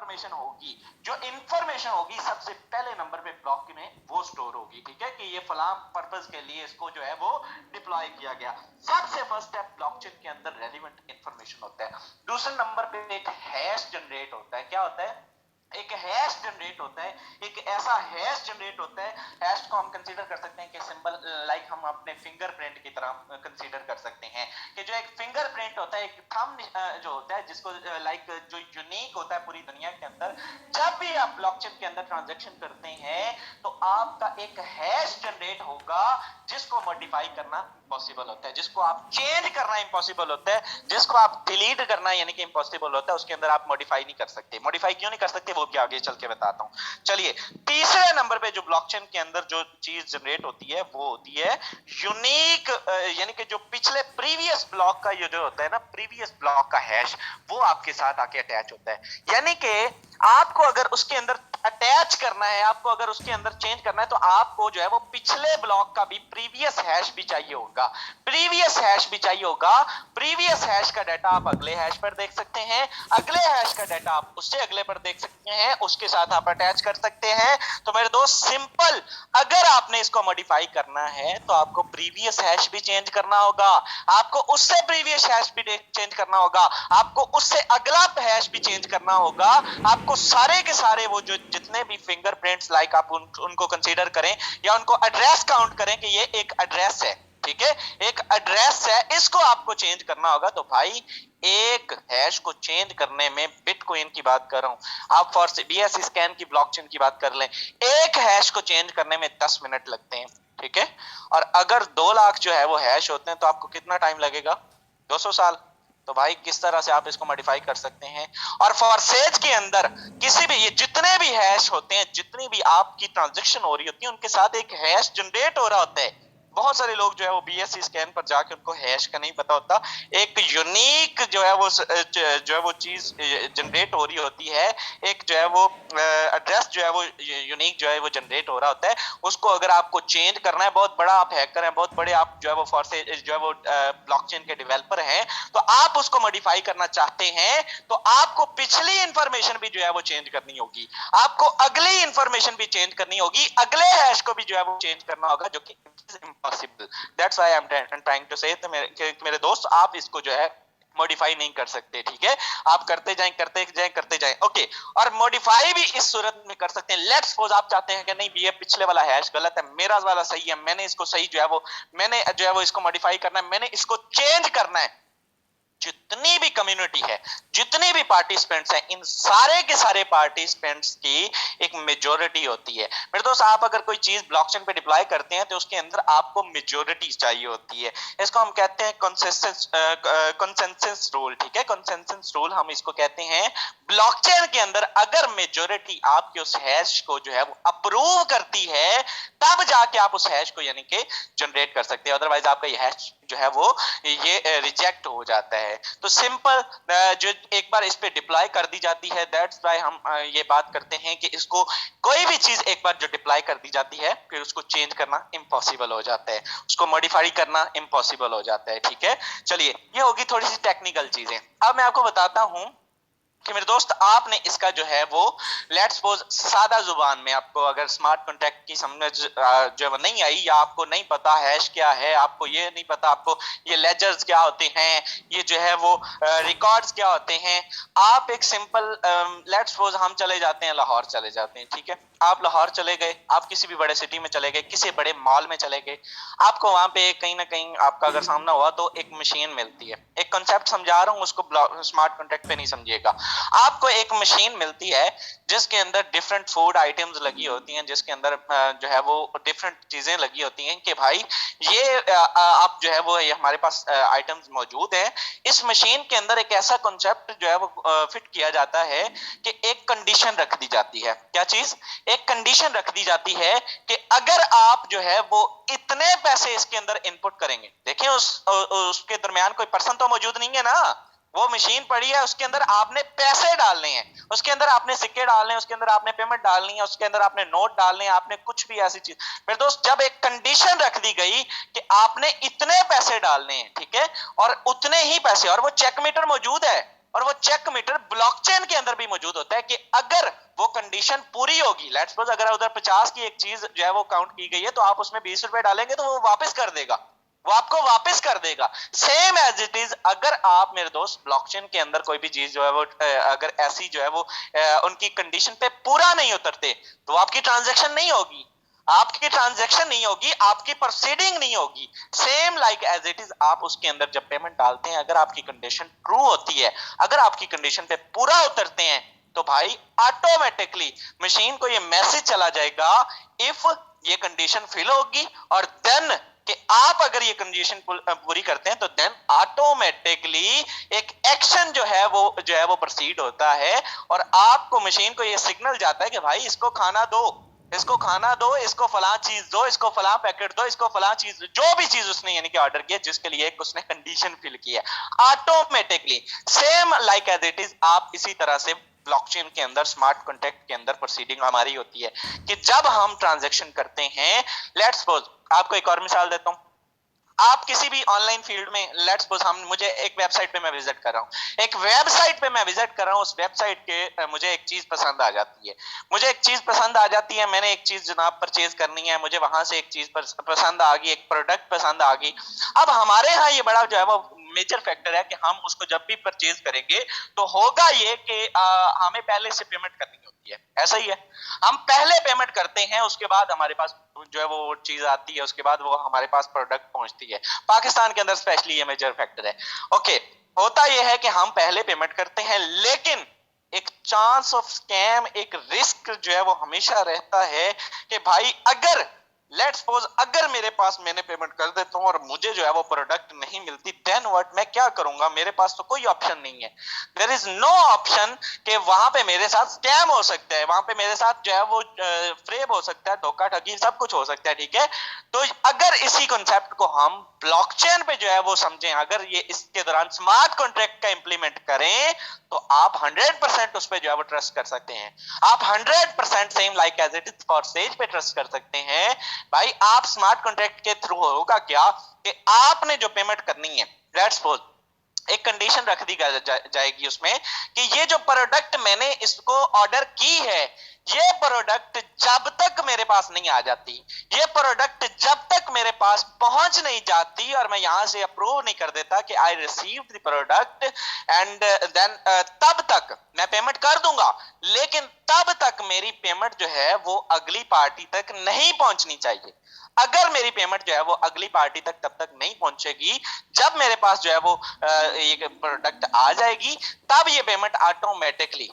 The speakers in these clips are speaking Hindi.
इंफॉर्मेशन होगी, जो इंफॉर्मेशन होगी सबसे पहले नंबर पे ब्लॉक में वो स्टोर होगी, ठीक है, कि ये फलां पर्पस के लिए इसको जो है वो डिप्लॉय किया गया। सबसे फर्स्ट स्टेप ब्लॉकचेन के अंदर रेलिवेंट इंफॉर्मेशन होता है। दूसरे नंबर पे एक हैश जनरेट होता है। क्या होता है? एक हैश जनरेट होता है, एक ऐसा हैश जनरेट होता है, हैश को हम कंसीडर कर सकते हैं कि सिंबल लाइक हम अपने फिंगरप्रिंट की तरह कंसीडर कर सकते हैं कि जो एक फिंगरप्रिंट होता है, एक थंब जो होता है, जिसको लाइक जो यूनिक होता है पूरी दुनिया के अंदर। जब भी आप ब्लॉकचेन के अंदर ट्रांजैक्शन करते हैं तो आपका एक हैश जनरेट होगा जिसको मॉडिफाई करना इम्पॉसिबल होता है, जिसको आप चेंज करना इम्पॉसिबल होता है, जिसको आप डिलीट करना यानी कि इम्पॉसिबल होता है, उसके अंदर आप मॉडिफाई नहीं कर सकते। मॉडिफाई क्यों नहीं कर सकते वो भी आगे चल के बताता हूं। चलिए, तीसरे नंबर पे जो ब्लॉकचेन के अंदर जो चीज जनरेट होती है वो होती है यूनिक, यानी कि जो पिछले प्रीवियस ब्लॉक का ये जो होता है ना, प्रीवियस ब्लॉक का हैश, वो आपके साथ आके अटैच होता है। यानी कि आपको अगर उसके अंदर अटैच करना है, आपको अगर उसके अंदर चेंज करना है, तो आपको जो है वो पिछले ब्लॉक का भी प्रीवियस हैश भी चाहिए होगा, प्रीवियस हैश भी चाहिए होगा। प्रीवियस हैश का डाटा आप अगले हैश पर देख सकते हैं, अगले हैश का डाटा आप उससे अगले पर देख सकते हैं, उसके साथ आप अटैच कर सकते हैं। तो मेरे दोस्त सिंपल, अगर आपने इसको मॉडिफाई करना है तो आपको प्रीवियस हैश भी चेंज करना होगा, आपको उससे प्रीवियस हैश भी चेंज करना होगा, आपको उससे अगला हैश भी चेंज करना होगा, आपको सारे के सारे वो जो जितने भी फिंगरप्रिंट्स लाइक आप उनको कंसीडर करें या उनको एड्रेस काउंट करें कि ये एक एड्रेस है, ठीक है, एक एड्रेस है, इसको आपको चेंज करना होगा। तो भाई एक हैश को चेंज करने में, बिटकॉइन की बात कर रहा हूं, आप फॉर बीएस स्कैन की ब्लॉकचेन की बात कर लें, एक हैश को चेंज करने में 10 मिनट लगते हैं, ठीक है। और अगर 2 लाख जो है वो हैश होते हैं तो आपको कितना टाइम लगेगा? 200 साल। तो भाई किस तरह से आप इसको मॉडिफाई कर सकते हैं। और फॉरसेज के अंदर किसी भी, ये जितने भी हैश होते हैं, जितनी भी आपकी ट्रांजैक्शन हो रही होती है, उनके साथ एक हैश जनरेट हो रहा होता है। बहुत सारे लोग जो है वो बीएससी स्कैन पर जाके उनको हैश का नहीं पता होता, एक यूनिक जो है वो जो है वो चीज जनरेट हो रही होती है, एक जो है वो एड्रेस जो है वो यूनिक जो है वो जनरेट हो रहा होता है। उसको अगर आपको चेंज करना है, बहुत बड़ा आप हैकर हैं, बहुत बड़े आप जो है वो फॉरसेज जो है वो ब्लॉकचेन के डेवलपर हैं, तो आप उसको मॉडिफाई करना चाहते हैं तो आपको पिछली इंफॉर्मेशन भी जो है वो चेंज करनी होगी, आपको अगली इंफॉर्मेशन भी चेंज करनी होगी, अगले हैश को भी जो है वो चेंज करना होगा, जो कि impossible. That's why I am trying to say मेरे दोस्त, आप इसको जो है मॉडिफाई नहीं कर सकते, ठीक है, आप करते जाएं करते जाएं करते जाएं, ओके। और मॉडिफाई भी इस सूरत में कर सकते हैं, लेट्स सपोज आप चाहते हैं कि नहीं ये पिछले वाला हैश गलत है, मेरा वाला सही है, मैंने इसको सही जो है वो, मैंने जो है वो इसको मॉडिफाई करना है, मैंने इसको चेंज करना है। जितनी भी कम्युनिटी है, जितने भी पार्टिसिपेंट्स हैं, इन सारे के सारे पार्टिसिपेंट्स की एक मेजॉरिटी होती है। मेरे दोस्त, आप अगर कोई चीज ब्लॉकचेन पे डिप्लॉय करते हैं तो उसके अंदर आपको मेजॉरिटी चाहिए होती है, इसको हम कहते हैं कंसेंसस रूल, ठीक है, कंसेंसस रूल हम इसको कहते हैं। ब्लॉकचेन के अंदर अगर मेजॉरिटी आपके उस हैश को जो है वो अप्रूव करती है, तब जाके आप उस हैश को यानी कि जनरेट कर सकते हैं, अदरवाइज आपका ये हैश जो है वो ये रिजेक्ट हो जाता है। तो सिंपल जो एक बार इस पे डिप्लॉय कर दी जाती है, दैट्स व्हाई हम ये बात करते हैं कि इसको कोई भी चीज एक बार जो डिप्लॉय कर दी जाती है फिर उसको चेंज करना इम्पॉसिबल हो जाता है, उसको मॉडिफाई करना इम्पॉसिबल हो जाता है, ठीक है। चलिए, ये होगी थोड़ी सी टेक्निकल चीजें। अब मैं आपको बताता हूं कि मेरे दोस्त, आपने इसका जो है वो लेट्स सपोज सादा जुबान में, आपको अगर स्मार्ट कॉन्ट्रैक्ट की समझ जो है नहीं आई, या आपको नहीं पता हैश क्या है, आपको ये नहीं पता, आपको ये लेजर्स क्या होते हैं, ये जो है वो रिकॉर्ड्स क्या होते हैं, आप एक सिंपल लेट्स सपोज हम चले जाते हैं लाहौर, चले जाते हैं, ठीक है, आप लाहौर चले गए, आप किसी भी बड़े सिटी में चले गए, किसी बड़े मॉल में चले गए, आपको वहां पे कहीं ना कहीं आपका अगर सामना हुआ तो एक मशीन मिलती है, एक कॉन्सेप्ट समझा रहा हूं, उसको स्मार्ट कॉन्ट्रैक्ट पे नहीं समझिएगा। आपको एक मशीन मिलती है जिसके अंदर डिफरेंट फूड आइटम्स लगी होती हैं, जिसके अंदर जो है वो डिफरेंट चीजें लगी होती हैं कि भाई ये आप जो है वो ये हमारे पास आइटम्स मौजूद हैं। इस मशीन के अंदर एक ऐसा कॉन्सेप्ट जो है वो फिट किया जाता है कि एक कंडीशन रख दी जाती है। क्या चीज? एक कंडीशन रख दी जाती है कि अगर आप जो है वो इतने पैसे इसके अंदर इनपुट करेंगे, देखिए उसके दरमियान कोई पर्सन तो मौजूद नहीं है ना, वो मशीन पड़ी है, उसके अंदर आपने पैसे डालने हैं, उसके अंदर आपने सिक्के डालने हैं, उसके अंदर आपने पेमेंट डालनी है, उसके अंदर आपने नोट डालने हैं, आपने कुछ भी ऐसी चीज। मेरे दोस्त, जब एक कंडीशन रख दी गई कि आपने इतने पैसे डालने हैं, ठीक है, और उतने ही पैसे, और वो चेक मीटर मौजूद है, और वो चेक मीटर ब्लॉकचेन के अंदर भी मौजूद होता है कि अगर वो कंडीशन पूरी होगी, लेट्स सपोज अगर उधर 50 की एक चीज जो है वो काउंट की गई है तो आप उसमें 20 रुपए डालेंगे तो वो वापस कर देगा, वो आपको वापस कर देगा। सेम एज इट इज अगर आप मेरे दोस्त ब्लॉकचेन के अंदर कोई भी चीज जो है वो अगर ऐसी जो है वो उनकी कंडीशन पे पूरा नहीं उतरते तो आपकी ट्रांजैक्शन नहीं होगी, आपकी ट्रांजैक्शन नहीं होगी, आपकी प्रोसीडिंग नहीं होगी। Same like as it is आप उसके अंदर जब पेमेंट डालते हैं, अगर आपकी कंडीशन ट्रू होती है, अगर आपकी कंडीशन पे पूरा उतरते हैं तो भाई ऑटोमेटिकली मशीन को ये मैसेज चला जाएगा इफ ये कंडीशन फिल होगी और देन कि आप अगर ये कंडीशन पूरी करते हैं तो देन ऑटोमेटिकली एक एक्शन जो है वो प्रोसीड होता है और आपको मशीन को ये सिग्नल जाता है कि भाई इसको खाना दो, इसको खाना दो, इसको फलां चीज दो, इसको फलां पैकेट दो, इसको फलां चीज, जो भी चीज उसने यानी कि ऑर्डर किया जिसके लिए उसने कंडीशन फिल की है automatically. Same like as it is आप इसी तरह से ब्लॉकचेन के अंदर स्मार्ट कॉन्ट्रैक्ट के अंदर प्रोसीडिंग हमारी होती है कि जब हम ट्रांजैक्शन करते हैं, लेट्स सपोज आपको एक और मिसाल देता हूं, आप किसी भी ऑनलाइन फील्ड में लेट्स सपोज हम मुझे एक वेबसाइट पे मैं विजिट कर रहा हूं, एक वेबसाइट पे मैं विजिट कर रहा हूं, उस वेबसाइट के मुझे एक चीज पसंद आ जाती है, मुझे एक चीज पसंद आ जाती है, मैंने एक चीज जनाब परचेज करनी है, मुझे वहां से एक चीज पसंद आ गई, एक प्रोडक्ट पसंद आ गई। अब हमारे यहाँ ये बड़ा जो है वो मेजर फैक्टर है कि हम उसको जब भी परचेज करेंगे तो होगा ये कि हमें पहले से पेमेंट करनी होती है, ऐसा ही है, हम पहले पेमेंट करते हैं उसके बाद हमारे पास जो है वो चीज आती है, उसके बाद वो हमारे पास प्रोडक्ट पहुंचती है। पाकिस्तान के अंदर स्पेशली ये मेजर फैक्टर है। ओके, होता यह है कि हम पहले पेमेंट करते हैं लेकिन एक चांस ऑफ स्कैम, एक रिस्क जो है वो हमेशा रहता है कि भाई अगर लेट्स सपोज अगर मेरे पास मैंने पेमेंट कर देता हूं और मुझे जो है वो प्रोडक्ट नहीं मिलती, देन व्हाट, मैं क्या करूंगा, मेरे पास तो कोई ऑप्शन नहीं है, देयर इज नो ऑप्शन कि वहां पे मेरे साथ स्कैम हो सकता है, वहां पे मेरे साथ जो है वो फ्रेब हो सकता है, धोखा ठगी सब कुछ हो सकता है, ठीक है। तो अगर इसी कॉन्सेप्ट को हम ब्लॉकचेन पे जो है वो समझें, अगर ये इसके दौरान स्मार्ट कॉन्ट्रैक्ट का इंप्लीमेंट करें तो आप 100% उस पर जो है वो ट्रस्ट कर सकते हैं, आप 100% same like as it is for sage पे ट्रस्ट कर सकते हैं। भाई आप स्मार्ट कॉन्ट्रैक्ट के थ्रू होगा क्या कि आपने जो पेमेंट करनी है, लेट्स सपोज एक कंडीशन रख दी जाएगी उसमें कि ये जो प्रोडक्ट मैंने इसको ऑर्डर की है, ये प्रोडक्ट जब तक मेरे पास नहीं आ जाती, ये प्रोडक्ट जब तक मेरे पास पहुंच नहीं जाती और मैं यहां से अप्रूव नहीं कर देता कि I received the product and then तब तक मैं पेमेंट कर दूंगा, लेकिन तब तक मेरी पेमेंट जो है वो अगली पार्टी तक नहीं पहुंचनी चाहिए। अगर मेरी पेमेंट जो है वो अगली पार्टी तक तब तक नहीं पहुंचेगी, जब मेरे पास जो है वो ये प्रोडक्ट आ जाएगी तब ये पेमेंट ऑटोमेटिकली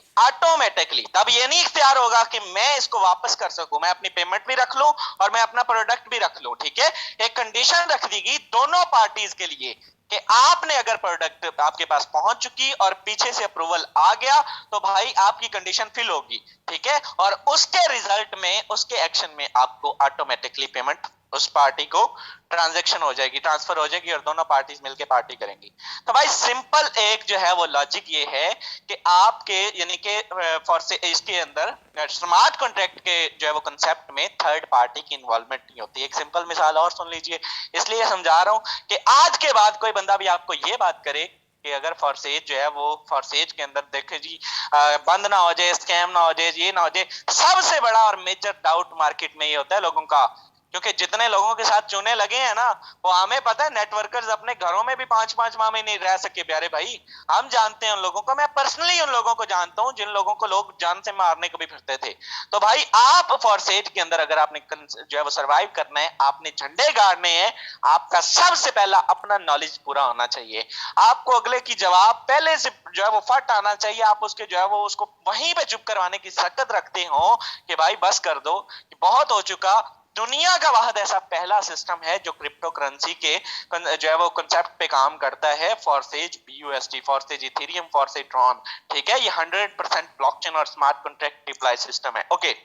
तब ये नहीं इख्तियार होगा कि मैं इसको वापस कर सकूं, मैं अपनी पेमेंट भी रख लूं और मैं अपना प्रोडक्ट भी रख लूं, ठीक है। एक कंडीशन रख दी गई दोनों पार्टीज के लिए कि आपने अगर प्रोडक्ट आपके पास पहुंच चुकी और पीछे से अप्रूवल आ गया तो भाई आपकी कंडीशन फिल होगी, ठीक है, और उसके रिजल्ट में, उसके एक्शन में आपको ऑटोमेटिकली पेमेंट उस पार्टी को ट्रांजैक्शन हो जाएगी, ट्रांसफर हो जाएगी और दोनों पार्टीज मिलकर पार्टी करेंगी। तो भाई सिंपल एक जो है वो लॉजिक ये है कि आपके यानी कि फॉर से इसके अंदर स्मार्ट कॉन्ट्रैक्ट के जो है वो कंसेप्ट में थर्ड पार्टी की इन्वॉल्वमेंट नहीं होती। एक सिंपल मिसाल और सुन लीजिए, इसलिए समझा रहा हूं कि आज के बाद कोई बंदा भी आपको ये बात करे कि अगर फॉरसेज जो है वो फॉरसेज के अंदर देखे जी बंद ना हो जाए, स्कैम ना हो जाए, ये ना हो जाए, सबसे बड़ा और मेजर डाउट मार्केट में ये होता है लोगों का, क्योंकि जितने लोगों के साथ चूने लगे हैं ना, वो हमें पता है नेटवर्कर्स अपने घरों में भी 5-5 माह में नहीं रह सके प्यारे भाई, हम जानते हैं उन लोगों को, मैं पर्सनली उन लोगों को जानता हूं जिन लोगों को लोग जान से मारने को भी फिरते थे। तो भाई आप फॉरसेज के अंदर अगर आपने जो है वो सर्वाइव करना है, आपने झंडे गाड़ने हैं, आपका सबसे पहला अपना नॉलेज पूरा होना चाहिए, आपको अगले की जवाब पहले से जो है वो फट आना चाहिए, आप उसके जो है वो उसको वहीं पे चुप करवाने की सकत रखते हो कि भाई बस कर दो, बहुत हो चुका। दुनिया का वाहद ऐसा पहला सिस्टम है जो क्रिप्टो करेंसी के जो है वो कंसेप्ट पे काम करता है, फॉरसेज BUSD, फॉरसेज इथेरियम, फॉरसेज ट्रॉन, ठीक है। ये 100% ब्लॉकचेन और स्मार्ट कॉन्ट्रैक्ट डिप्लॉय सिस्टम है। ओके,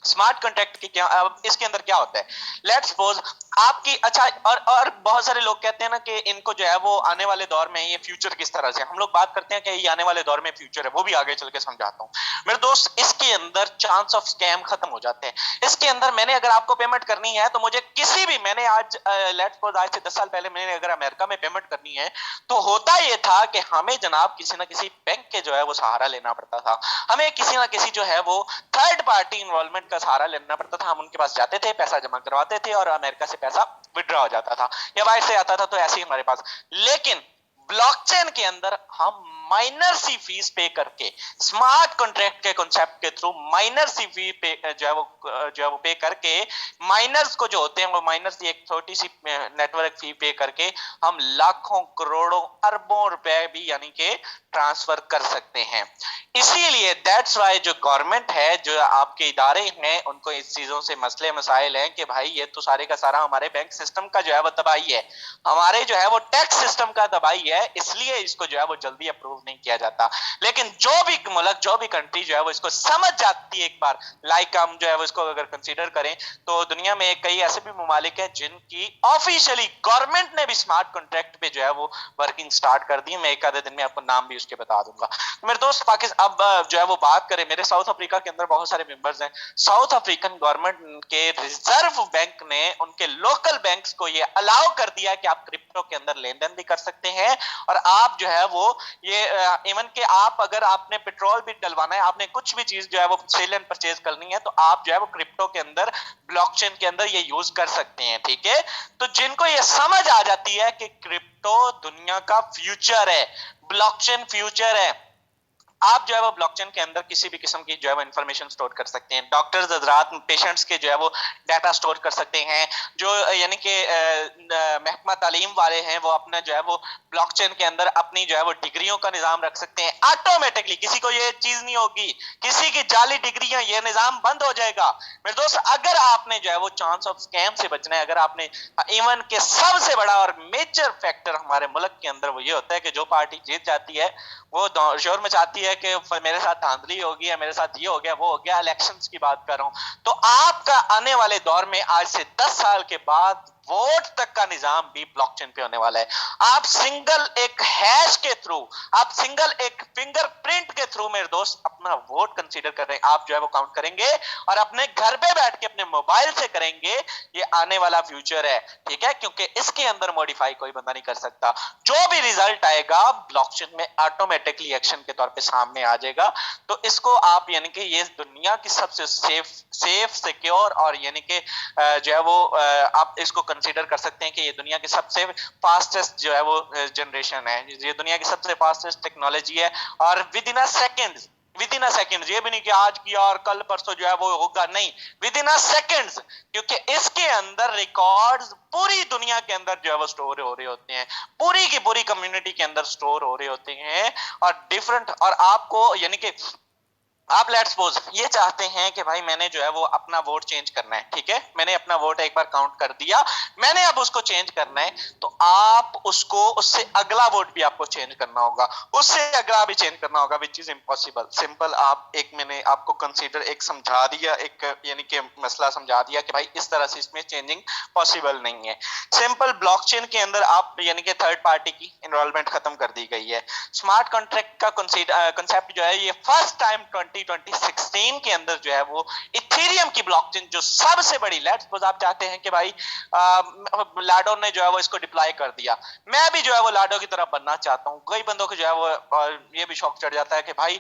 स्मार्ट कॉन्ट्रैक्ट की क्या, अब इसके अंदर क्या होता है, लेट्स सपोज आपकी, अच्छा, और बहुत सारे लोग कहते हैं ना कि इनको जो है वो आने वाले दौर में ये फ्यूचर किस तरह से, हम लोग बात करते हैं कि ये आने वाले दौर में फ्यूचर है, वो भी आगे चल के समझाता हूँ मेरे दोस्त। इसके अंदर चांस ऑफ स्कैम खत्म हो जाते हैं। इसके अंदर मैंने अगर आपको पेमेंट करनी है तो मुझे किसी भी, मैंने आज लेट्स सपोज आज से 10 साल पहले मैंने अगर अमेरिका में पेमेंट करनी है तो होता ये था कि हमें जनाब किसी ना किसी बैंक के जो है वो सहारा लेना पड़ता था, हमें किसी ना किसी जो है वो थर्ड पार्टी इन्वॉल्वमेंट का सहारा लेना पड़ता था। हम उनके पास जाते थे, पैसा जमा करवाते थे और अमेरिका से पैसा विड्रॉ हो जाता था या बाहर से आता था, तो ऐसे ही हमारे पास। लेकिन ब्लॉकचेन के अंदर हम माइनर सी फीस पे करके, स्मार्ट कॉन्ट्रैक्ट के कॉन्सेप्ट के थ्रू माइनर सी फी पे जो है वो पे करके, माइनर्स को जो होते हैं वो माइनर सी एक छोटी सी नेटवर्क फी पे करके हम लाखों करोड़ों अरबों रुपए भी यानी कि ट्रांसफर कर सकते हैं। इसीलिए दैट्स वाई जो गवर्नमेंट है, जो आपके इदारे हैं, उनको इस चीजों से मसले मसाइल हैं कि भाई ये तो सारे का सारा हमारे बैंक सिस्टम का जो है वो तबाही है, हमारे जो है वो टैक्स सिस्टम का तबाही है, इसलिए इसको जो है वो जल्दी अप्रूव नहीं किया जाता। लेकिन जो भी मुल्क, जो भी कंट्री जो है वो इसको समझ जाती है एक बार, लाइक हम जो है वो इसको अगर कंसीडर करें तो दुनिया में कई ऐसे भी ममालिक हैं जिनकी ऑफिशियली गवर्नमेंट ने भी स्मार्ट कॉन्ट्रैक्ट पे जो है वो वर्किंग स्टार्ट कर दी। मैं एक आधे दिन में आपको नाम भी उसके बता दूंगा मेरे दोस्त। पाकिस्तान अब जो है वो बात करें, मेरे साउथ अफ्रीका के अंदर बहुत सारे मेंबर्स हैं। साउथ अफ्रीकन गवर्नमेंट के रिजर्व बैंक ने उनके लोकल बैंक्स को ये अलाउ कर दिया कि आप क्रिप्टो के अंदर लेन देन भी कर सकते हैं, और आप जो है वो ये इवन के आप अगर आपने पेट्रोल भी डलवाना है, आपने कुछ भी चीज जो है वो सेल एंड परचेज करनी है, तो आप जो है वो क्रिप्टो के अंदर, ब्लॉकचेन के अंदर ये यूज कर सकते हैं। ठीक है, तो जिनको ये समझ आ जाती है कि क्रिप्टो दुनिया का फ्यूचर है, ब्लॉकचेन फ्यूचर है, आप जो है वो ब्लॉकचेन के अंदर किसी भी किस्म की जो है वो इंफॉर्मेशन स्टोर कर सकते हैं। डॉक्टर्स हजरात पेशेंट्स के जो है वो डाटा स्टोर कर सकते हैं। जो यानी कि महकमा तालीम वाले हैं वो अपना जो है वो ब्लॉकचेन के अंदर अपनी जो है वो डिग्रियों का निजाम रख सकते हैं ऑटोमेटिकली। किसी को ये चीज नहीं होगी, किसी की जाली डिग्रियां, ये निजाम बंद हो जाएगा मेरे दोस्त। अगर आपने जो है वो चांस ऑफ स्कैम से बचना है, अगर आपने, इवन के सबसे बड़ा और मेजर फैक्टर हमारे मुल्क के अंदर वो ये होता है कि जो पार्टी जीत जाती है वो शोर मचाती है कि मेरे साथ धांधली होगी या मेरे साथ ये हो गया वो हो गया। इलेक्शंस की बात कर रहा हूं, तो आपका आने वाले दौर में आज से 10 साल के बाद वोट तक का निजाम भी ब्लॉकचेन पे होने वाला है। आप सिंगल एक हैश के थ्रू, आप सिंगल एक फिंगरप्रिंट के थ्रू मेरे दोस्त अपना वोट कंसीडर कर रहे हैं, आप जो है वो काउंट करेंगे और अपने घर पे बैठ के अपने मोबाइल से करेंगे। ये आने वाला फ्यूचर है, ठीक है, क्योंकि इसके अंदर मॉडिफाई कोई बंदा नहीं कर सकता। जो भी रिजल्ट आएगा ब्लॉकचेन में ऑटोमेटिकली एक्शन के तौर पे सामने आ जाएगा। तो इसको आप यानी कि ये दुनिया की सबसे सेफ सिक्योर और यानी कि जो है वो आप इसको कंसीडर कर सकते हैं कि ये दुनिया की सबसे फास्टेस्ट जो है वो जनरेशन है, ये दुनिया की सबसे फास्टेस्ट टेक्नोलॉजी है। और विद इन अ सेकंड, ये भी नहीं कि आज की और कल परसों जो है वो होगा, नहीं, विद इन अ सेकंड्स, क्योंकि इसके अंदर रिकॉर्ड्स पूरी दुनिया के अंदर जो है वो स्टोर हो रहे होते हैं, पूरी की पूरी कम्युनिटी के अंदर स्टोर हो रहे होते हैं। और डिफरेंट, और आपको यानी कि आप लेट्स सपोज ये चाहते हैं कि भाई मैंने जो है वो अपना वोट चेंज करना है, ठीक है, मैंने अपना वोट एक बार काउंट कर दिया, मैंने अब उसको चेंज करना है, तो आप उसको, उससे अगला वोट भी आपको चेंज करना होगा, उससे अगला भी चेंज करना होगा, विच इज इम्पॉसिबल। सिंपल, आप एक, मैंने आपको कंसीडर एक समझा दिया, एक यानी कि मसला समझा दिया कि भाई इस तरह से इसमें चेंजिंग पॉसिबल नहीं है। सिंपल, ब्लॉकचेन के अंदर आप यानी कि थर्ड पार्टी की इन्वॉल्वमेंट खत्म कर दी गई है। स्मार्ट कॉन्ट्रैक्ट का कंसेप्ट जो है ये फर्स्ट टाइम 2016 के अंदर जो है वो इथेरियम की ब्लॉकचेन, जो सबसे बड़ी, लेट्स सपोज आप चाहते हैं कि भाई लाडो ने जो है वो इसको डिप्लॉय कर दिया, मैं भी जो है वो लाडो की तरह बनना चाहता हूं। कई बंदों को जो है वो ये भी शौक चढ़ जाता है कि भाई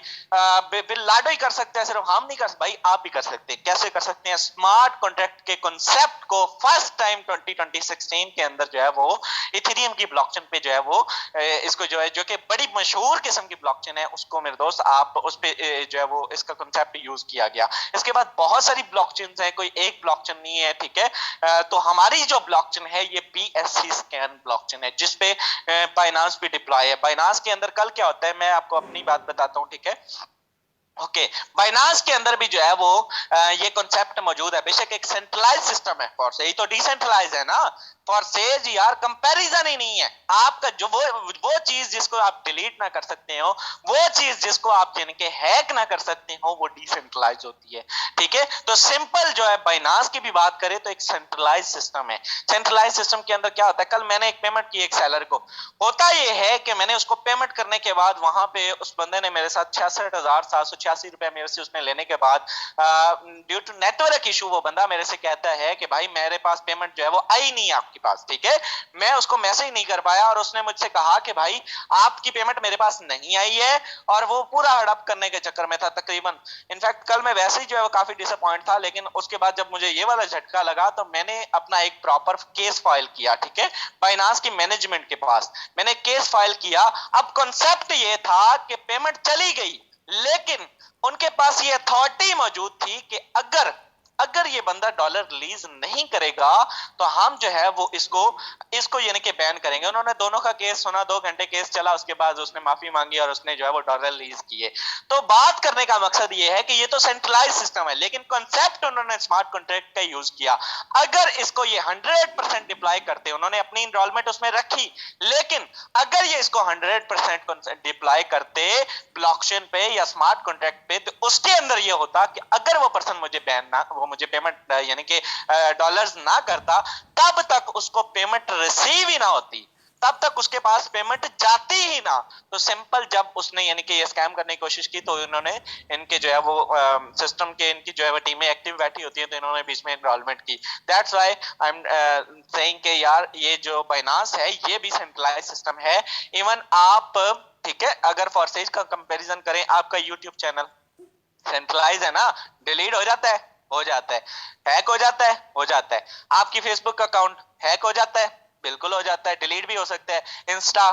बिल लाडो ही कर सकते हैं, सिर्फ हम नहीं कर सकते। भाई आप भी कर सकते हैं। कैसे कर सकते हैं? स्मार्ट कॉन्ट्रैक्ट के कॉन्सेप्ट को फर्स्ट टाइम 2016 के अंदर जो है वो इथेरियम की ब्लॉकचेन पे जो है वो इसको जो है, जो कि बड़ी मशहूर किस्म की ब्लॉकचेन है, उसको मेरे दोस्त आप उस पे जो है वो इसका कांसेप्ट यूज किया गया। इसके बाद बहुत सारी ब्लॉकचेन्स हैं, कोई एक ब्लॉकचेन नहीं है, ठीक है। तो हमारी जो ब्लॉकचेन है ये BSC स्कैन ब्लॉकचेन है, जिसपे बाइनांस भी डिप्लॉय है। बाइनांस के अंदर कल क्या होता है, मैं आपको अपनी बात बताता हूँ, ठीक है। ओके, बाइनांस के अंदर भी जो है वो ये कॉन्सेप्ट मौजूद है। बेशक एक सेंट्रलाइज सिस्टम है, फॉर से ही तो डिसेंट्रलाइज है ना, फॉरसेज यार कंपैरिजन ही नहीं है। आपका जो वो चीज जिसको आप डिलीट ना कर सकते हो, वो चीज जिसको आप जिनके हैक ना कर सकते हो, वो डिसेंट्रलाइज होती है। ठीक है, तो सिंपल जो है बाइनांस की भी बात करें तो एक सेंट्रलाइज सिस्टम है। सेंट्रलाइज सिस्टम के अंदर क्या होता है, कल मैंने एक पेमेंट की एक सेलर को, होता ये है कि मैंने उसको पेमेंट करने के बाद वहां पे उस बंदे ने मेरे साथ 66,786 रुपए मेरे से उसने लेने के बाद ड्यू टू नेटवर्क इशू वो बंदा मेरे से कहता है कि भाई मेरे पास पेमेंट जो है वो आई नहीं है आपके पास। ठीक है, मैं उसको मैसेज नहीं कर पाया और उसने मुझसे कहा कि भाई आपकी पेमेंट मेरे पास नहीं आई है, और वो पूरा हड़प करने के चक्कर में था तकरीबन। इनफैक्ट कल मैं वैसे ही जो है वो काफी डिसअपॉइंट था, लेकिन उसके बाद जब मुझे ये वाला झटका लगा तो मैंने अपना एक प्रॉपर केस फाइल किया। ठीक है, बाइनांस की मैनेजमेंट के पास मैंने केस फाइल किया। अब कॉन्सेप्ट ये था कि पेमेंट चली गई, लेकिन उनके पास ये अथॉरिटी मौजूद थी कि अगर अगर ये बंदा डॉलर रिलीज नहीं करेगा तो हम जो है वो इसको इसको यानी कि बैन करेंगे। उन्होंने दोनों का केस सुना, 2 घंटे केस चला, उसके बाद उसने माफी मांगी और उसने जो है वो डॉलर रिलीज किए। तो बात करने का मकसद ये है कि ये तो सेंट्रलाइज सिस्टम है, लेकिन कॉन्सेप्ट उन्होंने स्मार्ट कॉन्ट्रैक्ट का यूज किया। अगर इसको ये 100% डिप्लॉय करते, उन्होंने अपनी इनरोलमेंट उसमें रखी, लेकिन अगर ये इसको 100% डिप्लॉय करते ब्लॉकचेन पे या स्मार्ट कॉन्ट्रैक्ट पे, तो उसके अंदर ये होता कि अगर वो पर्सन मुझे बैन ना, वो मुझे पेमेंट यानी कि डॉलर्स ना करता, तब तक उसको पेमेंट रिसीव ही ना होती, तब तक उसके पास पेमेंट जाती ही ना। तो सिंपल जब उसने यानी कि ये स्कैम करने की कोशिश की, तो इन्होंने इनके जो है वो सिस्टम के इनकी जो है वो टीमें एक्टिव बैठी होती है, तो इन्होंने बीच में इनरोलमेंट की। That's why I am saying कि यार ये जो बाइनांस है ये भी सेंट्रलाइज सिस्टम है। इवन आप, ठीक है, अगर फॉरसेज का कंपैरिजन करें, आपका यूट्यूब चैनल सेंट्रलाइज है ना, डिलीट हो जाता है, हो जाता है, हैक हो जाता है, हो जाता है। आपकी फेसबुक अकाउंट हैक हो जाता है, बिल्कुल हो जाता है, डिलीट भी हो सकता है। इंस्टा,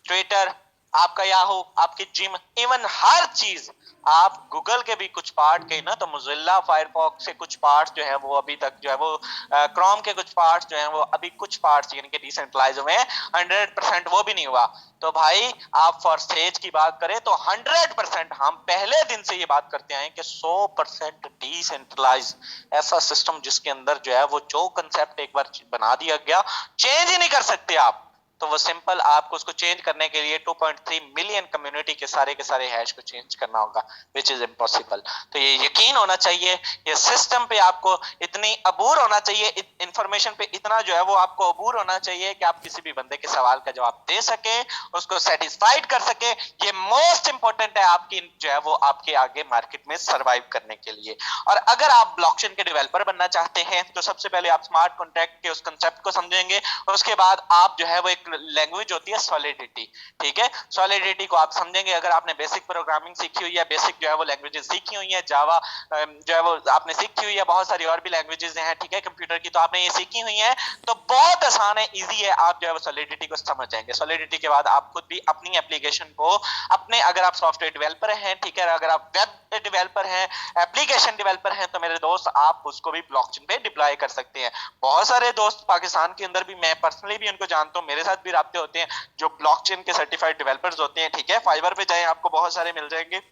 ट्विटर, आपका याहू, आपकी जिम, इवन हर चीज, आप गूगल के भी कुछ पार्ट के ना, तो मोजिल्ला फायरफॉक्स के कुछ पार्ट्स जो है वो अभी तक जो है वो क्रोम के कुछ पार्ट्स जो है वो अभी कुछ पार्ट्स यानी कि डिसेंट्रलाइज हुए हैं, 100% वो भी नहीं हुआ। तो भाई आप फॉरसेज की बात करें तो 100% हम पहले दिन से ये बात करते आए कि 100% डिसेंट्रलाइज ऐसा सिस्टम जिसके अंदर जो है वो जो कंसेप्ट एक बार बना दिया गया, चेंज ही नहीं कर सकते आप। तो वो सिंपल आपको उसको चेंज करने के लिए 2.3 मिलियन कम्युनिटी के सारे हैश को चेंज करना होगा, विच इज इम्पॉसिबल। तो ये यकीन होना चाहिए, ये सिस्टम पे आपको इतनी अबूर होना चाहिए, इंफॉर्मेशन पे इतना जो है वो आपको अबूर होना चाहिए कि आप किसी भी बंदे के सवाल का जवाब दे सके, उसको सेटिस्फाइड कर सके। ये मोस्ट इंपॉर्टेंट है आपकी जो है वो आपके आगे मार्केट में सर्वाइव करने के लिए। और अगर आप ब्लॉकचेन के डेवलपर बनना चाहते हैं तो सबसे पहले आप स्मार्ट कॉन्ट्रैक्ट के उस कंसेप्ट को समझेंगे, उसके बाद आप जो है वो एक लैंग्वेज होती है सॉलिडिटी, ठीक है, सॉलिडिटी को आप समझेंगे। अगर आपने बेसिक प्रोग्रामिंग सीखी हुई है, बेसिक जो है वो लैंग्वेजेस सीखी हुई है, जावा जो है वो आपने सीखी हुई है, बहुत सारी और भी लैंग्वेजेस हैं, ठीक है, कंप्यूटर की, तो आपने ये सीखी हुई है, तो बहुत आसान है, इजी है, आप जो है वो सॉलिडिटी को समझ जाएंगे। सॉलिडिटी के बाद आप खुद भी अपनी एप्लीकेशन को अपने, अगर आप सॉफ्टवेयर डेवलपर हैं, ठीक है, अगर आप वेब डेवलपर हैं, एप्लीकेशन डेवलपर हैं, तो मेरे दोस्त आप उसको भी ब्लॉकचेन पे डिप्लॉय कर सकते हैं। बहुत सारे दोस्त पाकिस्तान के अंदर भी, मैं पर्सनली भी उनको जानता हूं, मेरे साथ भी राब्ते होते हैं, जो ब्लॉकचेन के सर्टिफाइड डेवलपर्स होते हैं, ठीक है, फाइवर पे जाएं, आपको बहुत सारे मिल जाएंगे।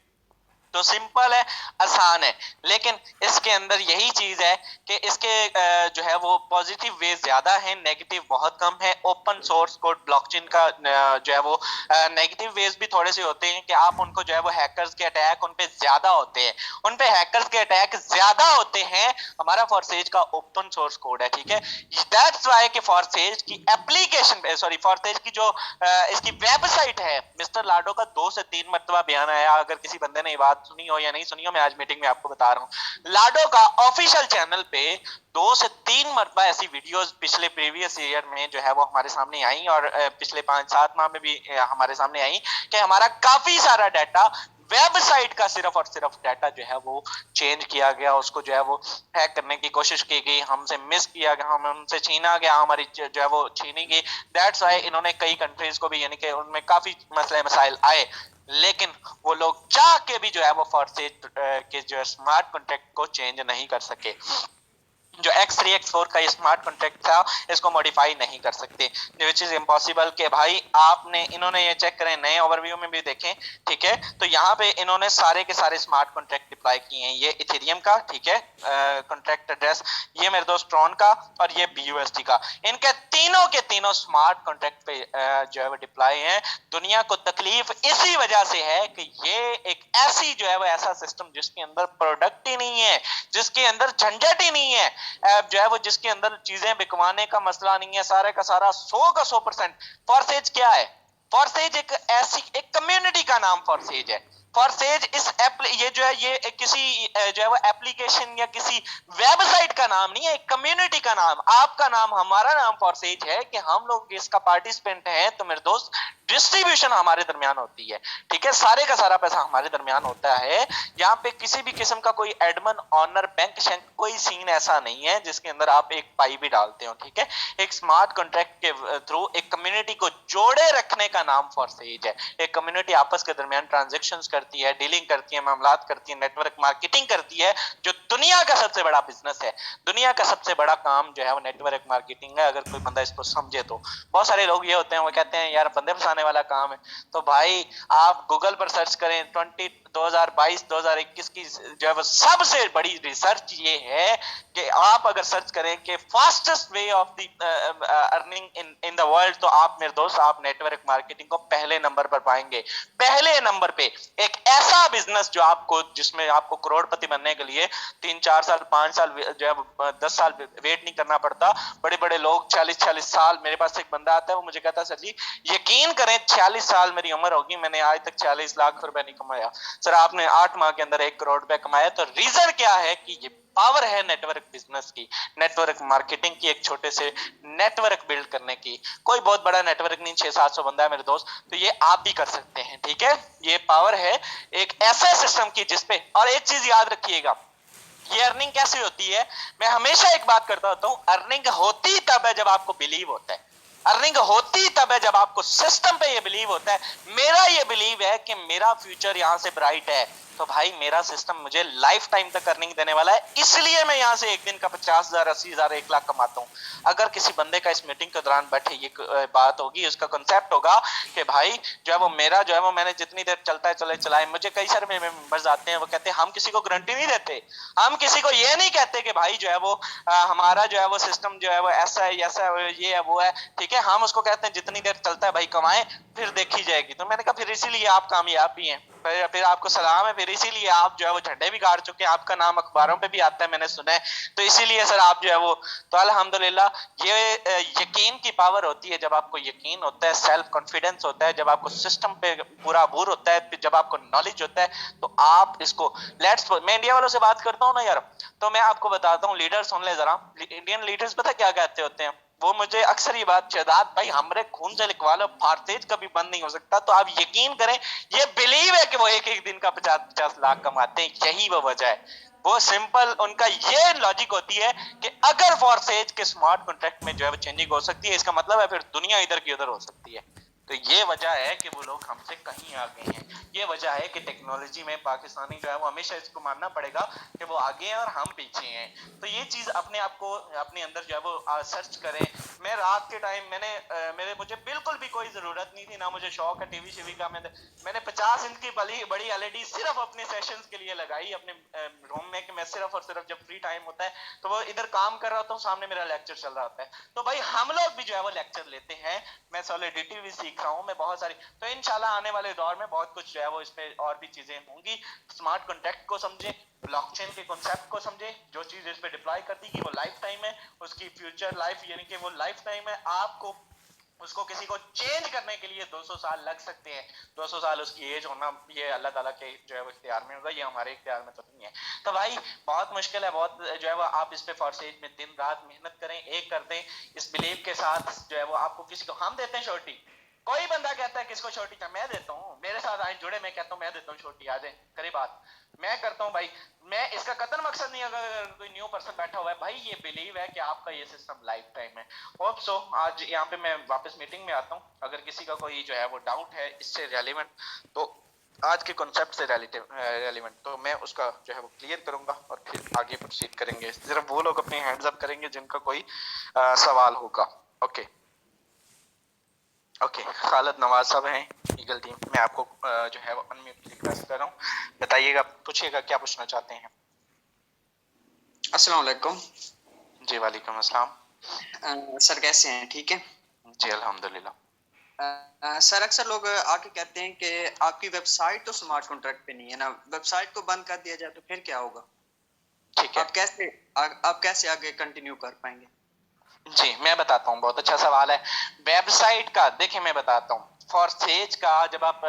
तो सिंपल है, आसान है, लेकिन इसके अंदर यही चीज है कि इसके जो है वो पॉजिटिव वेज ज्यादा है, नेगेटिव बहुत कम है। ओपन सोर्स कोड ब्लॉकचेन का जो है वो नेगेटिव वेज भी थोड़े से होते हैं कि आप उनको जो है वो हैकर्स के अटैक उन पे ज्यादा होते हैं, उन पे हैकर्स के अटैक ज्यादा होते हैं। हमारा फॉरसेज का ओपन सोर्स कोड है, ठीक है, दैट्स व्हाई कि फॉरसेज की एप्लीकेशन, सॉरी, फॉरसेज की जो इसकी वेबसाइट है, मिस्टर लाडो का 2 से 3 मरतबा बयान आया, अगर किसी बंदे ने ये बात सुनी हो या नहीं सुनी हो, मैं आज मीटिंग में आपको बता रहा हूं, लाडो का ऑफिशियल चैनल पे 2 से 3 मरतबा ऐसी वीडियोस पिछले प्रीवियस ईयर में जो है वो हमारे सामने आई, और पिछले 5-7 माह में भी हमारे सामने आई कि हमारा काफी सारा डाटा, वेबसाइट का सिर्फ और सिर्फ डाटा जो है वो चेंज किया गया, उसको जो है वो हैक करने की कोशिश की गई, हमसे मिस किया गया, हम हमसे छीना गया, हमारी जो है वो छीनी गई। दैट्स व्हाई इन्होंने कई कंट्रीज को भी, यानी कि उनमें काफी मसले मसाइल आए, लेकिन वो लोग चाह के भी जो है वो फॉरसेज के जो स्मार्ट कॉन्ट्रैक्ट को चेंज नहीं कर सके। जो X3 X4 का स्मार्ट कॉन्ट्रैक्ट था इसको मॉडिफाई नहीं कर सकते, विच इज इम्पॉसिबल। के भाई आपने इन्होंने ये चेक करें, नए ओवरव्यू में भी देखें, ठीक है, तो यहाँ पे इन्होंने सारे के सारे स्मार्ट कॉन्ट्रैक्ट डिप्लॉय किए हैं। ये इथेरियम का, ठीक है, कॉन्ट्रैक्ट एड्रेस, ये मेरे दोस्त ट्रॉन का, और ये BUSD का, इनके तीनों के तीनों स्मार्ट कॉन्ट्रैक्ट पे जो है वो डिप्लॉय हैं। दुनिया को तकलीफ इसी वजह से है कि ये एक ऐसी जो है वो ऐसा सिस्टम जिसके अंदर प्रोडक्ट ही नहीं है, जिसके अंदर झंझट ही नहीं है, जो है वो जिसके अंदर चीजें बिकवाने का मसला नहीं है, सारे का सारा 100 का 100%। फॉरसेज क्या है? फॉरसेज एक ऐसी एक कम्युनिटी का नाम फॉरसेज है। फॉरसेज इस ये जो है ये किसी जो है वो एप्लीकेशन या किसी वेबसाइट का नाम नहीं है, एक कम्युनिटी का नाम, आपका नाम, हमारा नाम फॉरसेज है कि हम लोग इसका पार्टिसिपेंट हैं। तो मेरे दोस्त डिस्ट्रीब्यूशन हमारे दरमियान होती है, ठीक है, सारे का सारा पैसा हमारे दरमियान होता है। यहाँ पे किसी भी किस्म का कोई एडमन ऑनर बैंक शैंक कोई सीन ऐसा नहीं है जिसके अंदर आप एक पाई भी डालते हो, ठीक है। एक स्मार्ट कॉन्ट्रैक्ट के थ्रू एक कम्युनिटी को जोड़े रखने का नाम फॉरसेज है। एक कम्युनिटी आपस के दरमियान ट्रांजेक्शंस करती है, डीलिंग करती है, मामलात करती है, नेटवर्क मार्केटिंग करती है, जो दुनिया का सबसे बड़ा बिजनेस है। दुनिया का सबसे बड़ा काम जो है वो नेटवर्क मार्केटिंग है, अगर कोई बंदा इसको समझे तो। बहुत सारे लोग ये होते हैं, वो कहते हैं यार बंदे फंसाने वाला काम है। तो भाई आप गूगल पर सर्च करें, 2022-2021 की जो है वो सबसे बड़ी रिसर्च ये है कि आप अगर सर्च करें कि fastest way of the earning in the world, तो आप मेरे दोस्त आप नेटवर्क मार्केटिंग को पहले नंबर पर पाएंगे। पहले नंबर पे एक ऐसा बिजनेस जो आपको, जिसमें आपको करोड़पति बनने के लिए 3-4 साल 5 साल जो है 10 साल वेट नहीं करना पड़ता। बड़े बड़े लोग 40-40 साल, मेरे पास एक बंदा आता है, वो मुझे कहता है सर जी यकीन करें 46 साल मेरी उम्र होगी, मैंने आज तक 40 लाख रुपए नहीं कमाया। सर आपने 8 माह के अंदर 1 करोड़ रुपए कमाया। तो रीजन क्या है कि ये पावर है नेटवर्क बिजनेस की, नेटवर्क मार्केटिंग की, एक छोटे से नेटवर्क बिल्ड करने की। कोई बहुत बड़ा नेटवर्क नहीं, 600-700 बंदा है मेरे दोस्त, तो ये आप भी कर सकते हैं, ठीक है। ये पावर है एक ऐसे सिस्टम की जिसपे, और एक चीज याद रखिएगा, ये अर्निंग कैसे होती है। मैं हमेशा एक बात करता होता हूं, अर्निंग होती तब है जब आपको बिलीव होता है। अर्निंग होती तब है जब आपको सिस्टम पे ये बिलीव होता है। मेरा ये बिलीव है कि मेरा फ्यूचर यहां से ब्राइट है, तो भाई मेरा सिस्टम मुझे लाइफ टाइम तक अर्निंग देने वाला है, इसलिए मैं यहां से एक दिन का 50,000, 80,000, 1 लाख कमाता हूं। अगर किसी बंदे का इस मीटिंग के दौरान बैठे ये बात होगी, उसका कंसेप्ट होगा कि भाई जो है वो मेरा जो है वो मैंने जितनी देर चलता है चले चलाए। मुझे कई सारे मेंबर्स आते हैं, वो कहते हैं हम किसी को गारंटी नहीं देते, हम किसी को ये नहीं कहते कि भाई जो है वो हमारा जो है वो सिस्टम जो है वो ऐसा है, ऐसा है, ये है, वो है, ठीक है। हम उसको कहते हैं जितनी देर चलता है भाई कमाएं, फिर देखी जाएगी। तो मैंने कहा फिर इसीलिए आप कामयाब भी हैं, फिर आपको सलाम है, फिर इसीलिए आप जो है वो झंडे भी गाड़ चुके हैं, आपका नाम अखबारों पे भी आता है, मैंने सुना है। तो इसीलिए सर आप जो है वो, तो अल्हम्दुलिल्लाह ये यकीन की पावर होती है। जब आपको यकीन होता है, सेल्फ कॉन्फिडेंस होता है, जब आपको सिस्टम पे पूरा अबूर होता है, जब आपको नॉलेज होता है, तो आप इसको मैं इंडिया वालों से बात करता हूँ ना यार, तो मैं आपको बताता हूँ, लीडर सुन ले जरा, इंडियन लीडर्स पता क्या कहते होते हैं, वो मुझे अक्सर ये बात, शहजाद भाई हमरे खून से लिखवा लो, फारतेज कभी बंद नहीं हो सकता। तो आप यकीन करें, ये बिलीव है कि वो एक एक दिन का 50-50 लाख कमाते हैं, यही वो वजह है। वो सिंपल उनका ये लॉजिक होती है कि अगर फॉरसेज के स्मार्ट कॉन्ट्रैक्ट में जो है वो चेंजिंग हो सकती है, इसका मतलब है फिर दुनिया इधर की उधर हो सकती है। तो ये वजह है कि वो लोग हमसे कहीं आगे हैं। ये वजह है कि टेक्नोलॉजी में पाकिस्तानी जो है वो हमेशा इसको मानना पड़ेगा कि वो आगे हैं और हम पीछे हैं। तो ये चीज अपने आप को अपने अंदर जो है वो सर्च करें। मैं रात के टाइम मुझे बिल्कुल भी कोई जरूरत नहीं थी, ना मुझे शौक है टीवी शीवी का। मैंने 50 इंच की बड़ी एलईडी सिर्फ अपने सेशंस के लिए लगाई अपने रूम में, कि मैं सिर्फ और सिर्फ जब फ्री टाइम होता है तो वो इधर काम कर रहा होता हूँ, सामने मेरा लेक्चर चल रहा होता है। तो भाई हम लोग भी जो है वो लेक्चर लेते हैं, मैं सॉलिडिटी भी सीख रहा हूँ, मैं बहुत सारी, तो इंशाल्लाह आने वाले दौर में बहुत कुछ जो है वो इस पे और भी चीजें होंगी। स्मार्ट कॉन्ट्रैक्ट को समझे, ब्लॉकचेन के कॉन्सेप्ट को समझे, जो चीज इस पे डिप्लॉय करती है वो लाइफ टाइम है, उसकी फ्यूचर लाइफ यानी कि वो लाइफ टाइम है। आपको उसको किसी को चेंज करने के लिए 200 साल लग सकते हैं, 200 साल उसकी एज होना ये अल्लाह ताला के जो है वो इख्तियार में होगा, ये हमारे इख्तियार में तो नहीं है। तो भाई बहुत मुश्किल है, बहुत जो है वो आप इस पे फॉरसेज में दिन रात मेहनत करें, एक कर दें इस बिलीव के साथ जो है वो आपको किसी को हम देते हैं छोटी, कोई बंदा कहता है किसको छोटी चाहिए, मैं देता हूँ, मेरे साथ आए जुड़े, मैं कहता हूँ मैं देता हूँ छोटी, आ जाए करे बात, मैं करता हूँ भाई। मैं इसका कतन मकसद नहीं, अगर कोई न्यू पर्सन बैठा हुआ है भाई, ये बिलीव है कि आपका ये सिस्टम लाइफ टाइम है। होप सो आज यहाँ पे मैं वापस मीटिंग में आता हूँ, अगर किसी का कोई जो है वो डाउट है इससे रेलिवेंट, तो आज के कॉन्सेप्ट से रेलिवेंट, तो मैं उसका जो है वो क्लियर करूंगा और फिर आगे प्रोसीड करेंगे। सिर्फ वो लोग अपने हैंड्स अप करेंगे जिनका कोई सवाल होगा। ओके ओके, खालिद नवाज साहब हैं ईगल टीम, मैं आपको जो है वो अनम्यूट रिक्वेस्ट कर रहा हूँ, बताइएगा, पूछिएगा क्या पूछना चाहते हैं। अस्सलाम वालेकुम। जी वालेकुम अस्सलाम। सर कैसे हैं? ठीक है जी अल्हम्दुलिल्लाह। सर, अक्सर लोग आके कहते हैं कि आपकी वेबसाइट तो स्मार्ट कॉन्ट्रैक्ट पे नहीं है ना, वेबसाइट को बंद कर दिया जाए तो फिर क्या होगा? ठीक है, आप कैसे आगे कंटिन्यू कर पाएंगे? जी मैं बताता हूँ, बहुत अच्छा सवाल है। वेबसाइट का देखिए मैं बताता हूँ, फॉरसेज का जब आप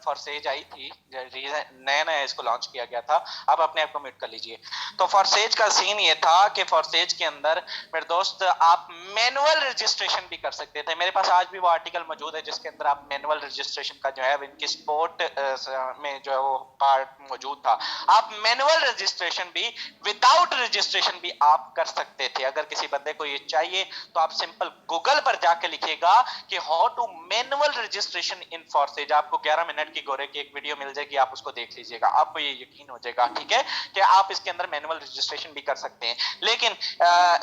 फॉरसेज आई थी, नया नया इसको लॉन्च किया गया था, आप अपने आप को म्यूट कर लीजिए। तो फॉरसेज का सीन ये था कि फॉरसेज के अंदर मेरे दोस्त आप मैनुअल रजिस्ट्रेशन भी कर सकते थे। मेरे पास आज भी वो आर्टिकल मौजूद है जिसके अंदर आप मैनुअल रजिस्ट्रेशन का जो है इनकी स्पोर्ट में जो है वो पार्ट मौजूद था। आप मैनुअल रजिस्ट्रेशन भी, विदाउट रजिस्ट्रेशन भी आप कर सकते थे। अगर किसी बंदे को ये चाहिए तो आप सिंपल गूगल पर जाके लिखिएगा कि how to manual registration in forces, आपको 11 मिनट की गोरे की एक वीडियो मिल जाएगी, आप उसको देख लीजिएगा, आपको ये यकीन हो जाएगा, ठीक है, कि आप इसके अंदर मैनुअल रजिस्ट्रेशन भी कर सकते हैं। लेकिन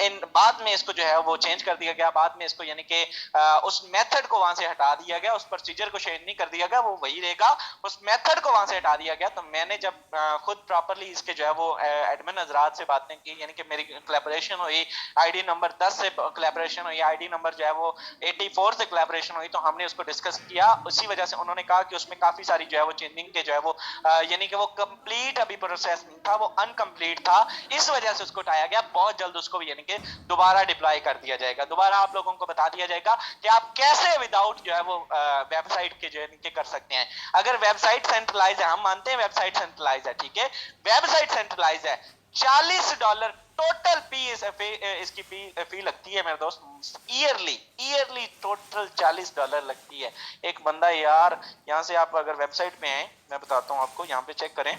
इन बाद में इसको जो है वो चेंज कर दिया गया, बाद में इसको यानी कि उस मेथड को वहां से हटा दिया गया, उस प्रोसीजर को चेंज नहीं कर दिया गया, वो वही रहेगा, उस मेथड को वहां से हटा दिया गया। तो मैंने जब खुद प्रॉपर्ली इसके जो है वो एडमिन हजरात से बातें की, यानी कि मेरी कोलैबोरेशन हुई, आईडी नंबर 10 से कोलैबोरेशन हुई, आईडी नंबर जो है वो 84 से कोलैबोरेशन हुई, तो हमने उसको डिस्कस किया। उसी वजह से उन्होंने कहा कि उसमें काफी सारी जो है वो चेंजिंग के जो है वो यानी कि वो कंप्लीट अभी प्रोसेस नहीं था, वो अनकंप्लीट था, इस वजह से उसको उठाया गया। बहुत जल्द उसको यानी कि दोबारा डिप्लॉय कर दिया जाएगा, दोबारा आप लोगों को बता दिया जाएगा कि आप कैसे विदाउट जो है वो वेबसाइट के जो है कर सकते हैं। अगर वेबसाइट सेंट्रलाइज है, हम मानते हैं वेबसाइट सेंट्रलाइज है, ठीक है, वेबसाइट सेंट्रलाइज है, $40 टोटल इसकी फी लगती है मेरे दोस्त, ईयरली टोटल $40 लगती है। एक बंदा यार, यहाँ से आप अगर वेबसाइट पे हैं, मैं बताता हूँ आपको, यहाँ पे चेक करें,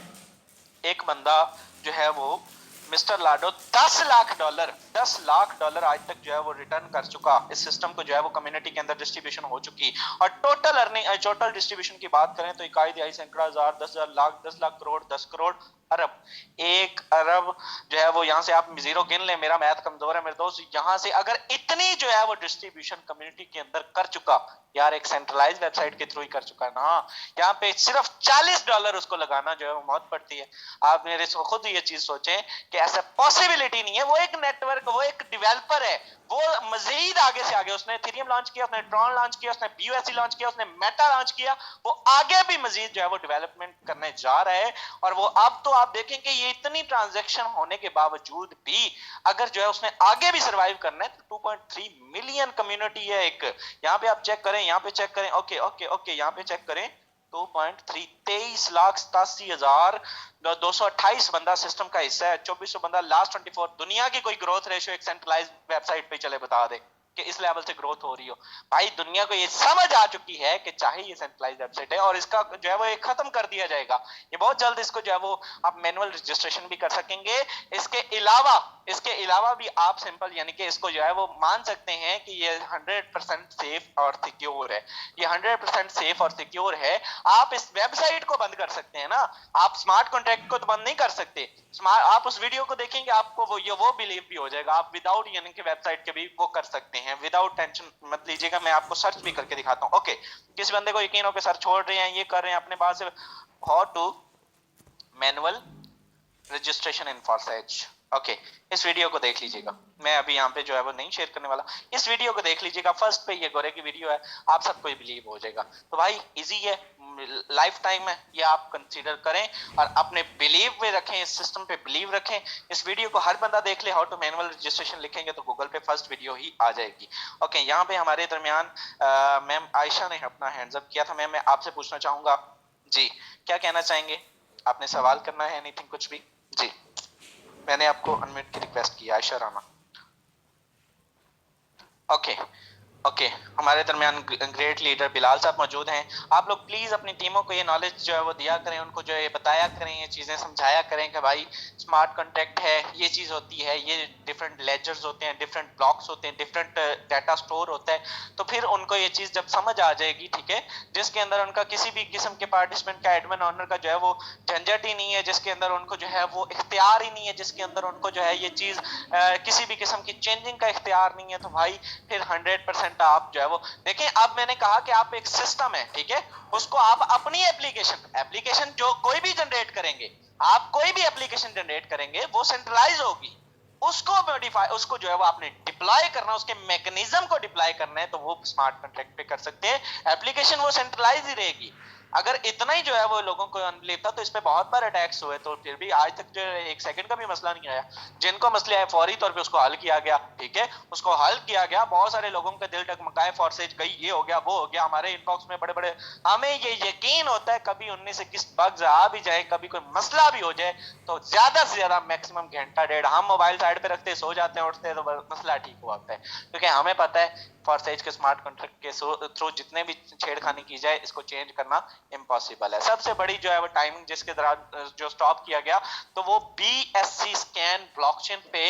एक बंदा जो है वो मिस्टर लाडो $10 लाख आज तक जो है वो रिटर्न कर चुका, इस सिस्टम को जो है वो कम्युनिटी के अंदर डिस्ट्रीब्यूशन हो चुकी। और टोटल अर्निंग, टोटल डिस्ट्रीब्यूशन की बात करें तो इकाई दिहाई सैकड़ा हजार, 10,000 लाख, 10 लाख करोड़, 10 करोड़, अरब, 1 अरब जो है वो, यहाँ से आप जीरो गिन ले, मेरा मैथ कमजोर है मेरे दोस्त, यहाँ से अगर इतनी जो है वो डिस्ट्रीब्यूशन कम्युनिटी के अंदर कर चुका यार, एक सेंट्रलाइज वेबसाइट के थ्रू ही कर चुका है ना, यहाँ पे सिर्फ $40 उसको लगाना जो है वो मौत पड़ती है। आप मेरे से खुद ये चीज सोचें कि ऐसा पॉसिबिलिटी नहीं है। वो एक नेटवर्क, वो एक डेवलपर है, वो मजीद आगे से आगे, उसने इथेरियम लॉन्च किया, उसने ट्रॉन लॉन्च किया, उसने BUSD लॉन्च किया, उसने मेटा लॉन्च किया, वो आगे भी मजीद जो है वो डेवलपमेंट करने जा रहा है। और वो अब तो आप देखेंगे ये इतनी ट्रांजैक्शन होने के बावजूद भी अगर जो है उसने आगे भी सर्वाइव करना है तो 2.3 मिलियन कम्युनिटी है एक, यहाँ पे आप चेक करें, यहाँ पे चेक करें, ओके ओके ओके, यहाँ पे चेक करें, 2.3, 23,87,228 बंदा सिस्टम का हिस्सा है, 2400 बंदा लास्ट 24। दुनिया की कोई ग्रोथ रेशियो एक सेंट्रलाइज वेबसाइट पे चले बता दे कि इस लेवल से ग्रोथ हो रही हो। भाई दुनिया को ये समझ आ चुकी है कि चाहे ये सेंट्रलाइज वेबसाइट है और इसका जो है वो एक खत्म कर दिया जाएगा, ये बहुत जल्द इसको जो है वो आप मैनुअल रजिस्ट्रेशन भी कर सकेंगे। इसके अलावा भी आप सिंपल यानी कि इसको जो है वो मान सकते हैं कि ये 100% सेफ और सिक्योर है, ये 100% सेफ और सिक्योर है। आप इस वेबसाइट को बंद कर सकते हैं ना, आप स्मार्ट कॉन्ट्रैक्ट को तो बंद नहीं कर सकते। आप उस वीडियो को देखेंगे, आपको वो बिलीव भी हो जाएगा, आप विदाउट यानी कि वेबसाइट के भी वो कर सकते हैं, विदाउट टेंशन मत लीजिएगा। मैं आपको सर्च भी करके दिखाता हूँ। ओके, किस बंदे को यकीन हो कि सर छोड़ रहे हैं, ये कर रहे हैं अपने पास से, how to manual registration in forces. Okay, इस वीडियो को देख लीजिएगा, मैं अभी यहाँ पे जो है वो नहीं शेयर करने वाला, इस वीडियो को देख लीजिएगा, फर्स्ट पे ये गोरे की वीडियो है, आप सबको बिलीव हो जाएगा। तो भाई इजी है, लाइफ टाइम है, ये आप कंसीडर करें और अपने बिलीव में रखें, इस सिस्टम पे बिलीव रखें। इस वीडियो को हर बंदा देख ले, हाउ टू मैनुअल रजिस्ट्रेशन लिखेंगे तो गूगल पे फर्स्ट वीडियो ही आ जाएगी। ओके, यहाँ पे हमारे दरमियान मैम आयशा ने अपना हैंड्स अप किया था। मैम मैं आपसे पूछना चाहूंगा, जी क्या कहना चाहेंगे, आपने सवाल करना है, एनीथिंग कुछ भी? जी मैंने आपको अनम्यूट की रिक्वेस्ट की, आयशा रामा। ओके ओके हमारे दरमियान ग्रेट लीडर बिलाल साहब मौजूद हैं। आप लोग प्लीज अपनी टीमों को ये नॉलेज जो है वो दिया करें, उनको जो है ये बताया करें, ये चीजें समझाया करें कि भाई स्मार्ट कॉन्ट्रैक्ट है, ये चीज होती है, ये डिफरेंट लेजर्स होते हैं, डिफरेंट ब्लॉक्स होते हैं, डिफरेंट डाटा स्टोर होता है। तो फिर उनको ये चीज जब समझ आ जाएगी, ठीक है, जिसके अंदर उनका किसी भी किस्म के पार्टिसिपेंट का एडमिन ऑनर का जो है वो झंझट ही नहीं है, जिसके अंदर उनको जो है वो इख्तियार ही नहीं है, जिसके अंदर उनको जो है ये चीज किसी भी किस्म की चेंजिंग का इख्तियार नहीं है, तो भाई फिर 100% आप जो है वो देखें। अब मैंने कहा कि आप एक सिस्टम है, ठीक है, उसको आप अपनी एप्लीकेशन एप्लीकेशन जो कोई भी जनरेट करेंगे, आप कोई भी एप्लीकेशन जनरेट करेंगे वो सेंट्रलाइज होगी, उसको मॉडिफाई, उसको जो है वो आपने डिप्लॉय करना, उसके मैकेनिज्म को डिप्लॉय करना है, तो वो स्मार्ट कॉन्ट्रैक्ट पे कर सकते हैं। एप्लीकेशन वो सेंट्रलाइज ही रहेगी। अगर इतना ही जो है वो लोगों को अनबिलीव था, तो इस पे बहुत बार अटैक्स हुए, तो फिर भी आज तक जो है एक सेकंड का भी मसला नहीं आया। जिनको मसले आए फौरी तौर पे उसको हल किया गया, ठीक है, उसको हल किया गया। बहुत सारे लोगों का दिल टकमकाए, फॉरसेज गई, ये हो गया, वो हो गया, हमारे इनबॉक्स में बड़े बड़े, हमें ये यकीन होता है कभी उनमें से किस बग्स आ भी जाए, कभी कोई मसला भी हो जाए, तो ज्यादा से ज्यादा मैक्सिमम घंटा डेढ़ हम मोबाइल साइड पे रखते सो जाते हैं, उठते हैं तो मसला ठीक हुआ होता है, क्योंकि हमें पता है फॉरसेज के स्मार्ट कॉन्ट्रैक्ट के थ्रू जितने भी छेड़खानी की जाए, इसको चेंज करना इम्पॉसिबल है। सबसे बड़ी जो है वो टाइमिंग जिसके दौरान जो स्टॉप किया गया, तो वो BSC स्कैन ब्लॉकचेन पे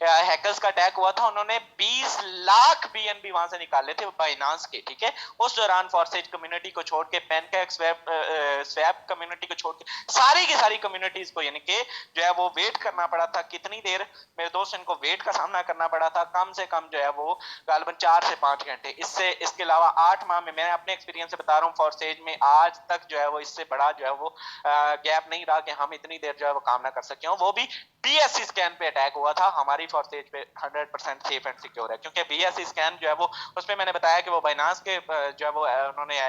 हैकर्स का अटैक हुआ था। उन्होंने 20 लाख BNB वहां से निकाले थे बाइनांस के, ठीक है। उस दौरान फॉरसेज कम्युनिटी को छोड़ के, पैनकेक स्वैप कम्युनिटी को छोड़ के सारी की सारी कम्युनिटीज को, यानी कि जो है वो वेट करना पड़ा था। कितनी देर मेरे दोस्त, इनको वेट का सामना करना पड़ा था, कम से कम जो है वो गालबन 4 से 5 घंटे। इससे इसके अलावा 8 माह में, मैं अपने एक्सपीरियंस से बता रहा हूँ, फॉरसेज में आज तक जो है वो इससे बड़ा जो है वो गैप नहीं रहा कि हम इतनी देर जो है वो काम ना कर सके हो। वो भी BSC स्कैन पे अटैक हुआ था, हमारी फॉरसेज पे 100% सेफ एंड सिक्योर है, क्योंकि BSC स्कैन जो है वो, उसमें मैंने बताया कि वो बाइनांस के जो है वो उन्होंने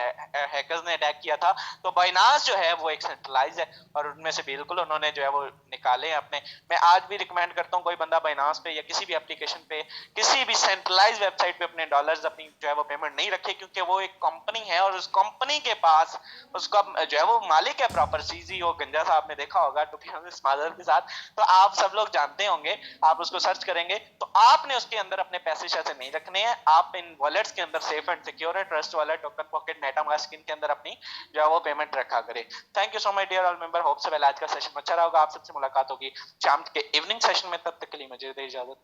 हैकर्स ने अटैक किया था। तो बाइनांस जो है वो एक सेंट्रलाइज है, और उनमें से बिल्कुल उन्होंने जो है वो निकाले अपने। मैं आज भी रिकमेंड करता हूँ कोई बंदा बाइनांस पे या किसी भी एप्लीकेशन पे, किसी भी सेंट्रलाइज वेबसाइट पे अपने डॉलर्स अपनी जो है वो पेमेंट नहीं रखे, क्योंकि वो एक कंपनी है, और उस कंपनी के पास उसका जो है वो मालिक है प्रॉपर, CEO गंजा साहब ने देखा होगा टू बी ऑनेस्ट मादर के साथ, तो आप सब लोग जानते होंगे, आप उसको सर्च करेंगे तो आपने उसके अंदर अपने पैसे शैसे नहीं रखने हैं। आप इन वॉलेट्स के अंदर सेफ एंड सिक्योर है, trust wallet, token pocket, MetaMask, इनके अंदर अपनी जो है वो पेमेंट रखा करे। Thank you so much dear all member, hope से पहले आज का सेशन अच्छा रहा होगा। आप सबसे मुलाकात होगी शाम के इवनिंग सेशन में, तब तक के लिए मुझे दे इजाजत।